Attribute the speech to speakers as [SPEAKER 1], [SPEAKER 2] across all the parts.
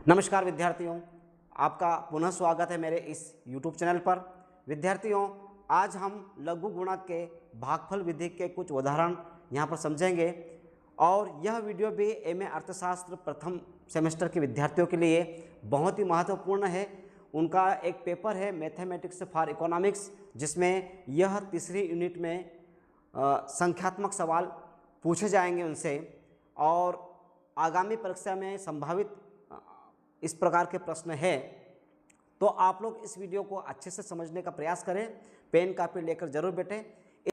[SPEAKER 1] नमस्कार विद्यार्थियों, आपका पुनः स्वागत है मेरे इस YouTube चैनल पर। विद्यार्थियों, आज हम लघु गुणक के भागफल विधि के कुछ उदाहरण यहाँ पर समझेंगे और यह वीडियो भी एमए अर्थशास्त्र प्रथम सेमेस्टर के विद्यार्थियों के लिए बहुत ही महत्वपूर्ण है। उनका एक पेपर है मैथमेटिक्स फॉर इकोनॉमिक्स, जिसमें यह तीसरी यूनिट में संख्यात्मक सवाल पूछे जाएंगे उनसे और आगामी परीक्षा में संभावित इस प्रकार के प्रश्न है। तो आप लोग इस वीडियो को अच्छे से समझने का प्रयास करें, पेन कापी लेकर जरूर बैठें।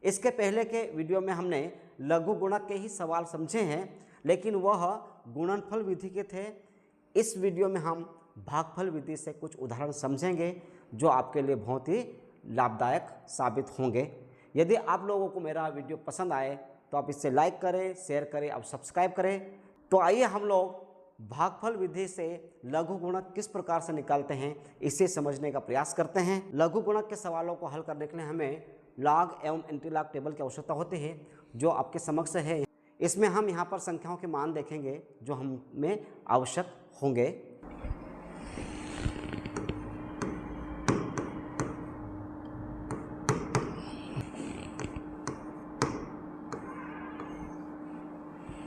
[SPEAKER 1] इसके पहले के वीडियो में हमने लघु गुणक के ही सवाल समझे हैं, लेकिन वह गुणनफल विधि के थे। इस वीडियो में हम भागफल विधि से कुछ उदाहरण समझेंगे जो आपके लिए बहुत ही लाभदायक साबित होंगे। यदि आप लोगों को मेरा वीडियो पसंद आए तो आप इसे लाइक करें, शेयर करें और सब्सक्राइब करें। तो आइए हम लोग भागफल विधि से लघु गुणक किस प्रकार से निकालते हैं इसे समझने का प्रयास करते हैं। लघु गुणक के सवालों को हल करने के लिए हमें लॉग एवं एंटीलॉग टेबल की आवश्यकता होती है, जो आपके समक्ष है। इसमें हम यहाँ पर संख्याओं के मान देखेंगे जो हमें आवश्यक होंगे।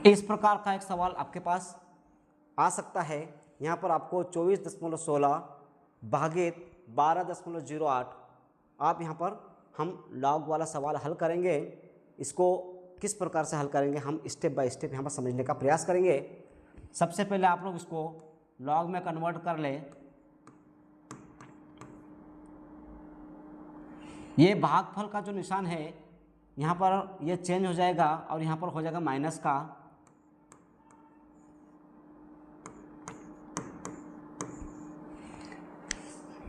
[SPEAKER 1] इस प्रकार का एक सवाल आपके पास आ सकता है। यहाँ पर आपको 24.16 भागित 12.08, आप यहाँ पर हम लॉग वाला सवाल हल करेंगे। इसको किस प्रकार से हल करेंगे हम स्टेप बाय स्टेप यहाँ पर समझने का प्रयास करेंगे। सबसे पहले आप लोग इसको लॉग में कन्वर्ट कर लें। ये भागफल का जो निशान है यहाँ पर ये चेंज हो जाएगा और यहाँ पर हो जाएगा माइनस का।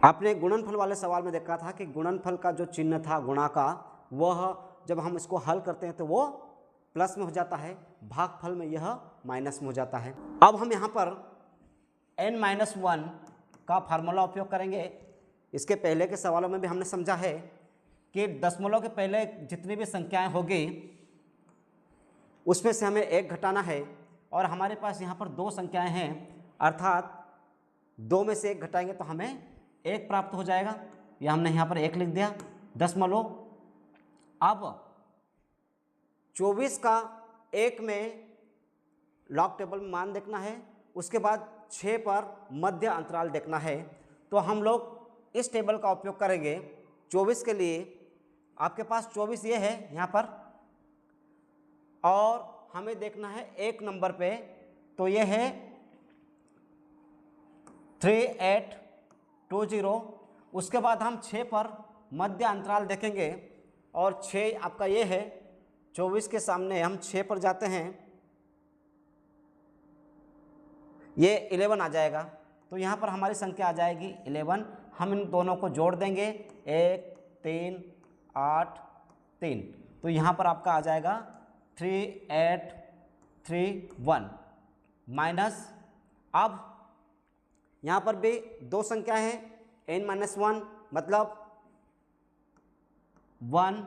[SPEAKER 1] आपने गुणनफल वाले सवाल में देखा था कि गुणनफल का जो चिन्ह था गुणा का, वह जब हम इसको हल करते हैं तो वो प्लस में हो जाता है, भागफल में यह माइनस में हो जाता है। अब हम यहाँ पर n-1 का फार्मूला उपयोग करेंगे। इसके पहले के सवालों में भी हमने समझा है कि दशमलव के पहले जितनी भी संख्याएं होगी उसमें से हमें एक घटाना है और हमारे पास यहाँ पर दो संख्याएं हैं, अर्थात दो में से एक घटाएंगे तो हमें एक प्राप्त हो जाएगा। यह हमने यहाँ पर एक लिख दिया दशमलव। अब 24 का एक में लॉग टेबल में मान देखना है, उसके बाद 6 पर मध्य अंतराल देखना है। तो हम लोग इस टेबल का उपयोग करेंगे 24 के लिए। आपके पास 24 ये है यहाँ पर और हमें देखना है एक नंबर पे, तो ये है 3820। उसके बाद हम 6 पर मध्य अंतराल देखेंगे और 6 आपका ये है। 24 के सामने हम 6 पर जाते हैं, ये 11 आ जाएगा। तो यहाँ पर हमारी संख्या आ जाएगी 11। हम इन दोनों को जोड़ देंगे 1 3 8 3, तो यहाँ पर आपका आ जाएगा 3831 माइनस। अब यहाँ पर भी दो संख्या है n-1 मतलब 1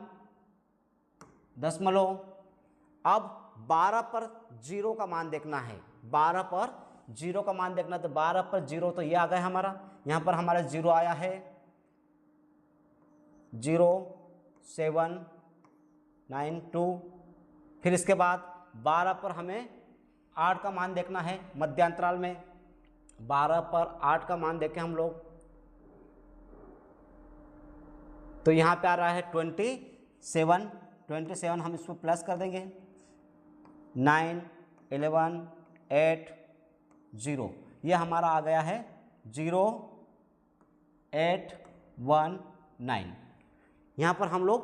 [SPEAKER 1] दशमलव। अब 12 पर 0 का मान देखना है, 12 पर 0 का मान देखना, तो 12 पर 0 तो ये आ गया हमारा, यहाँ पर हमारा 0 आया है 0792। फिर इसके बाद 12 पर हमें 8 का मान देखना है मध्यांतराल में। 12 पर 8 का मान देखें हम लोग तो यहाँ पे आ रहा है 27। हम इसको प्लस कर देंगे 9 11 8 0, ये हमारा आ गया है 0819। यहाँ पर हम लोग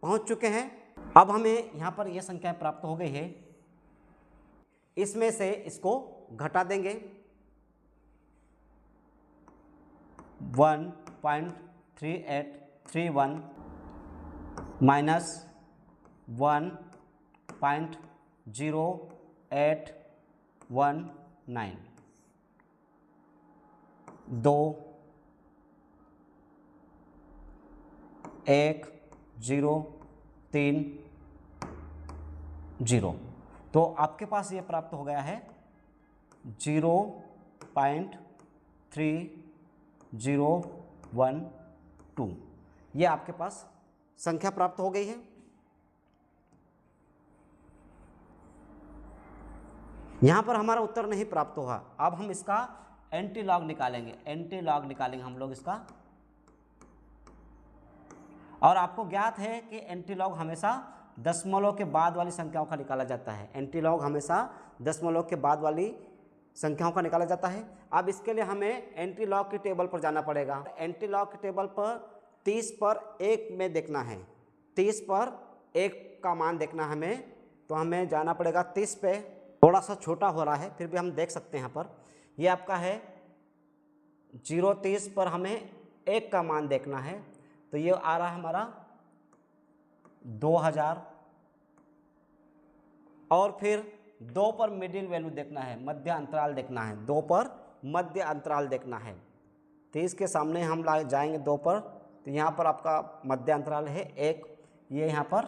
[SPEAKER 1] पहुँच चुके हैं। अब हमें यहाँ पर ये संख्याएं प्राप्त हो गई है, इसमें से इसको घटा देंगे 1.3831 माइनस 1.0819, 2 1 0 3 0। तो आपके पास ये प्राप्त हो गया है 0.3831। 3012। ये आपके पास संख्या प्राप्त हो गई है। यहाँ पर हमारा उत्तर नहीं प्राप्त हुआ। अब हम इसका एंटी लॉग निकालेंगे, एंटी लॉग निकालेंगे हम लोग इसका। और आपको ज्ञात है कि एंटी लॉग हमेशा दशमलव के बाद वाली संख्याओं का निकाला जाता है। एंटी लॉग हमेशा दशमलव के बाद वाली संख्याओं का निकाला जाता है। अब इसके लिए हमें एंटी लॉग की टेबल पर जाना पड़ेगा। एंटी लॉग की टेबल पर 30 पर 1 में देखना है, 30 पर 1 का मान देखना हमें। तो हमें जाना पड़ेगा 30 पे। थोड़ा सा छोटा हो रहा है, फिर भी हम देख सकते हैं। यहाँ पर ये आपका है 030 पर हमें 1 का मान देखना है। तो ये आ रहा है हमारा 2000। और फिर 2 पर मिडिल वैल्यू देखना है, मध्य अंतराल देखना है। 2 पर मध्य अंतराल देखना है। 30 के सामने हम जाएंगे 2 पर, तो यहाँ पर आपका मध्य अंतराल है 1। ये यहाँ पर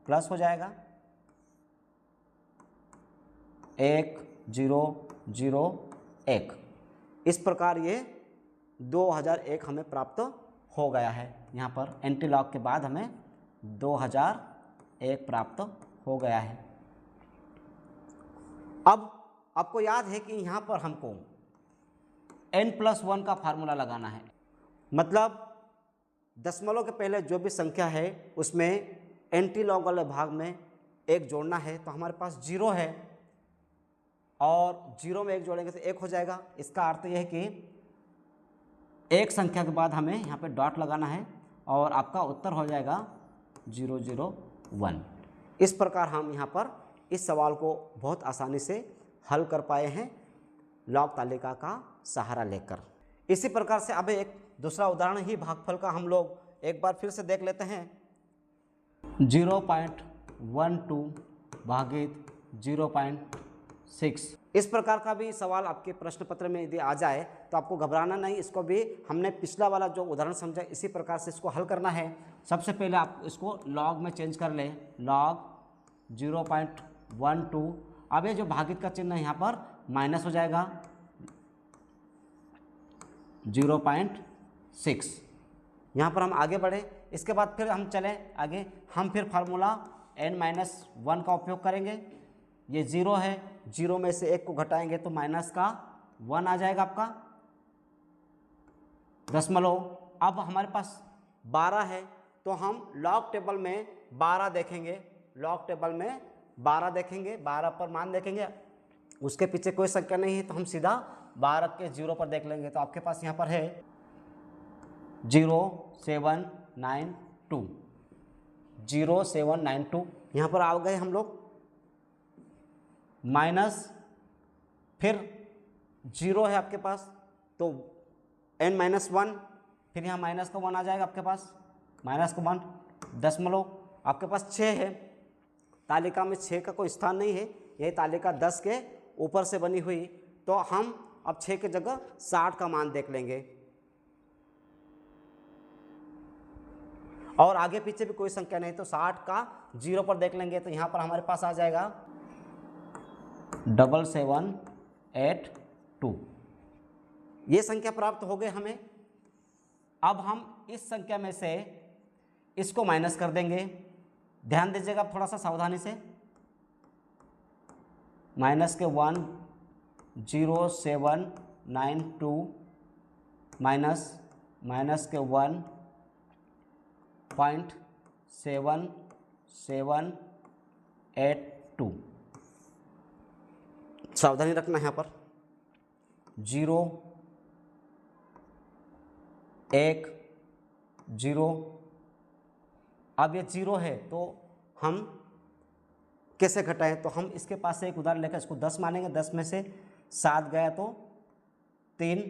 [SPEAKER 1] प्लस हो जाएगा 1 0 0 1। इस प्रकार ये 2001 हमें प्राप्त हो गया है। यहाँ पर एंटी लॉग के बाद हमें 2001 प्राप्त हो गया है। अब आपको याद है कि यहाँ पर हमको n+1 का फार्मूला लगाना है। मतलब दशमलव के पहले जो भी संख्या है उसमें एंटी लॉग वाले भाग में 1 जोड़ना है। तो हमारे पास 0 है और 0 में 1 जोड़ेंगे तो 1 हो जाएगा। इसका अर्थ यह है कि एक संख्या के बाद हमें यहाँ पे डॉट लगाना है और आपका उत्तर हो जाएगा 001। इस प्रकार हम यहाँ पर इस सवाल को बहुत आसानी से हल कर पाए हैं लॉग तालिका का सहारा लेकर। इसी प्रकार से अब एक दूसरा उदाहरण ही भागफल का हम लोग एक बार फिर से देख लेते हैं। 0.12 भागित 0.6। इस प्रकार का भी सवाल आपके प्रश्न पत्र में यदि आ जाए तो आपको घबराना नहीं। इसको भी हमने पिछला वाला जो उदाहरण समझा इसी प्रकार से इसको हल करना है। सबसे पहले आप इसको लॉग में चेंज कर लें, लॉग 0.12। अब ये जो भागित का चिन्ह है यहाँ पर माइनस हो जाएगा 0.6। यहाँ पर हम आगे बढ़े। इसके बाद फिर हम चले आगे, हम फिर फार्मूला n-1 का उपयोग करेंगे। ये 0 है, 0 में से 1 को घटाएंगे तो माइनस का 1 आ जाएगा आपका दशमलव। अब हमारे पास 12 है तो हम लॉग टेबल में 12 देखेंगे, लॉग टेबल में 12 देखेंगे, 12 पर मान देखेंगे। उसके पीछे कोई संख्या नहीं है तो हम सीधा 12 के 0 पर देख लेंगे। तो आपके पास यहाँ पर है 0792, 0792। यहाँ पर आ गए हम लोग माइनस, फिर 0 है आपके पास तो n-1, फिर यहाँ माइनस का 1 आ जाएगा आपके पास, माइनस का 1 दशमलव। आपके पास 6 है, तालिका में 6 का कोई स्थान नहीं है, यही तालिका 10 के ऊपर से बनी हुई। तो हम अब 6 के जगह 60 का मान देख लेंगे और आगे पीछे भी कोई संख्या नहीं तो 60 का 0 पर देख लेंगे। तो यहाँ पर हमारे पास आ जाएगा 7782। ये संख्या प्राप्त हो गए हमें। अब हम इस संख्या में से इसको माइनस कर देंगे। ध्यान दीजिएगा थोड़ा सा सावधानी से। माइनस के 10792 माइनस के 1.7782। सावधानी रखना है यहाँ पर 0 1 0। अब ये 0 है तो हम कैसे घटाएं? तो हम इसके पास से एक उदाहरण लेकर इसको 10 मानेंगे। 10 में से 7 गया तो 3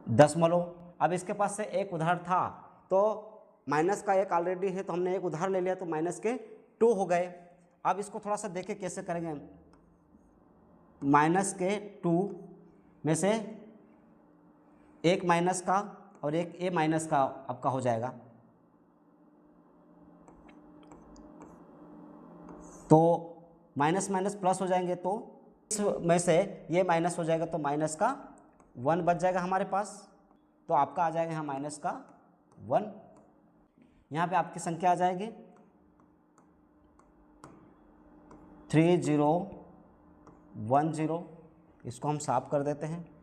[SPEAKER 1] दशमलव। अब इसके पास से एक उदाहरण था तो माइनस का एक ऑलरेडी है तो हमने एक उदाहरण ले लिया तो माइनस के 2 हो गए। अब इसको थोड़ा सा देखें कैसे करेंगे। माइनस के 2 में से एक माइनस का और एक ए माइनस का आपका हो जाएगा। तो माइनस माइनस प्लस हो जाएंगे तो में से ये माइनस हो जाएगा तो माइनस का 1 बच जाएगा हमारे पास, तो आपका आ जाएगा यहाँ माइनस का 1। यहाँ पे आपकी संख्या आ जाएगी 3010। इसको हम साफ कर देते हैं।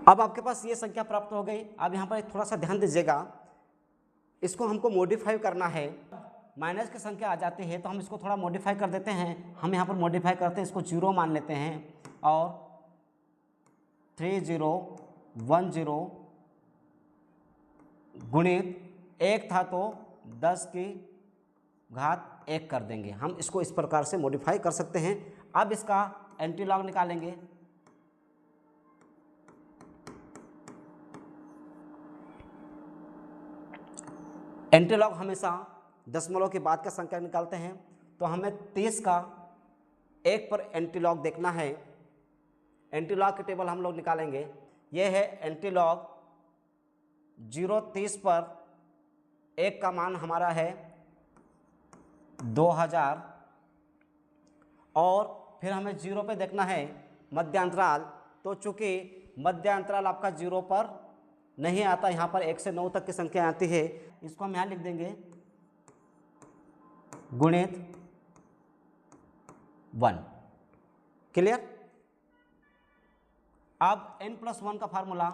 [SPEAKER 1] अब आपके पास ये संख्या प्राप्त हो गई। अब यहाँ पर थोड़ा सा ध्यान दीजिएगा, इसको हमको मॉडिफाई करना है। माइनस की संख्या आ जाती है तो हम इसको थोड़ा मॉडिफाई कर देते हैं। हम यहाँ पर मॉडिफाई करते हैं, इसको 0 मान लेते हैं और 3010 गुणित 1 था तो 10⁻1 कर देंगे। हम इसको इस प्रकार से मॉडिफाई कर सकते हैं। अब इसका एंटीलॉग निकालेंगे। एंटीलॉग हमेशा दशमलव के बाद का संख्या निकालते हैं, तो हमें 30 का 1 पर एंटीलॉग देखना है। एंटीलॉग की टेबल हम लोग निकालेंगे। यह है एंटीलॉग 030 पर 1 का मान हमारा है 2000 और फिर हमें 0 पे देखना है मध्यांतराल। तो चूंकि मध्यांतराल आपका 0 पर नहीं आता, यहाँ पर 1 से 9 तक की संख्या आती है, इसको हम यहाँ लिख देंगे गुणित 1। क्लियर। अब n+1 का फार्मूला,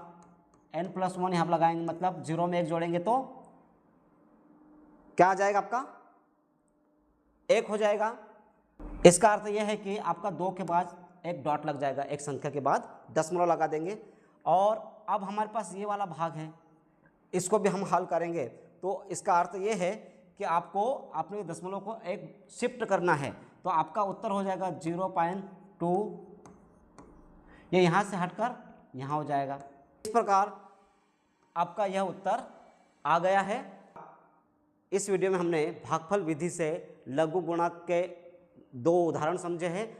[SPEAKER 1] n+1 यहाँ लगाएंगे, मतलब 0 में 1 जोड़ेंगे तो क्या आ जाएगा आपका 1 हो जाएगा। इसका अर्थ यह है कि आपका 2 के बाद एक डॉट लग जाएगा, एक संख्या के बाद दशमलव लगा देंगे। और अब हमारे पास ये वाला भाग है, इसको भी हम हल करेंगे। तो इसका अर्थ ये है कि आपको अपने दशमलव को एक शिफ्ट करना है, तो आपका उत्तर हो जाएगा 0.2। ये यहाँ से हटकर यहाँ हो जाएगा। इस प्रकार आपका यह उत्तर आ गया है। इस वीडियो में हमने भागफल विधि से लघु गुणक के 2 उदाहरण समझे हैं।